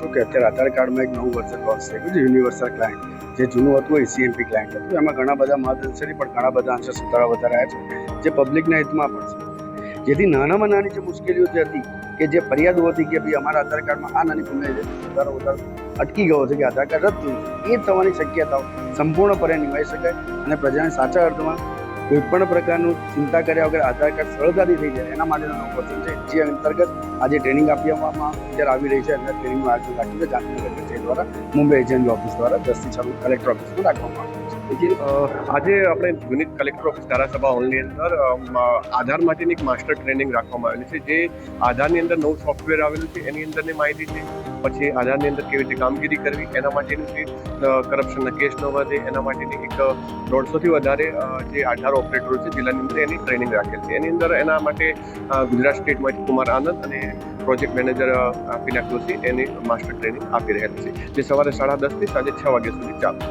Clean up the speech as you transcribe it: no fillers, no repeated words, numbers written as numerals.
કરશો કે અત્યારે આધાર કાર્ડમાં એક નવું વર્ઝન લોન્ચ થઈ ગયું છે, યુનિવર્સલ ક્લાયન્ટ. જે જૂનું હતું એસીએમપી ક્લાયન્ટ હતું, એમાં ઘણા બધા માર્ગદર્શક પણ ઘણા બધા અંશે સુધારા વધારે આવ્યા છે, જે પબ્લિકના હિતમાં પણ છે. જેથી નાનામાં નાની જે મુશ્કેલીઓ જે હતી, કે જે ફરિયાદો હતી કે ભાઈ અમારા આધાર કાર્ડમાં આ નાની ભૂલ છે, સુધારો વધારો અટકી ગયો છે કે આધાર કાર્ડ રદ થયું છે, એ થવાની શક્યતાઓ સંપૂર્ણપણે નિવારી શકાય અને પ્રજાને સાચા અર્થમાં કોઈ પણ પ્રકારનું ચિંતા કર્યા વગર આધાર કાર્ડ સરળતાથી થઈ જાય એના માટેનો નવો વર્ઝન છે, જે અંતર્ગત આજે ટ્રેનિંગ આપવામાં અત્યારે આવી રહી છે. અને ટ્રેનિંગનું આયોજન રાખ્યું છે ગાંધીનગર કચેરી દ્વારા, મુંબઈ એચએનબી ઓફિસ દ્વારા 10 થી 6 કલેક્ટર ઓફિસમાં રાખવામાં આવ્યું છે. આજે આપણે યુનિટ કલેક્ટર ઓફિસ ધારાસભા હોલની અંદર આધાર માટેની એક માસ્ટર ટ્રેનિંગ રાખવામાં આવેલી છે. જે આધારની અંદર નવું સોફ્ટવેર આવેલું છે એની અંદરની માહિતી છે, પછી આધારની અંદર કેવી રીતે કામગીરી કરવી એના માટેનું છે, કરપ્શનના કેસ ન વધે એના માટેની એક 150થી વધારે જે આધાર ઓપરેટરો છે જિલ્લાની અંદર એની ટ્રેનિંગ રાખેલ છે. એની અંદર એના માટે ગુજરાત સ્ટેટમાંથી કુમાર આનંદ અને પ્રોજેક્ટ મેનેજર પિનાક જોશી એની માસ્ટર ટ્રેનિંગ આપી રહેલ છે, જે સવારે 10:30 થી સાંજે 6 વાગ્યા સુધી ચાલુ.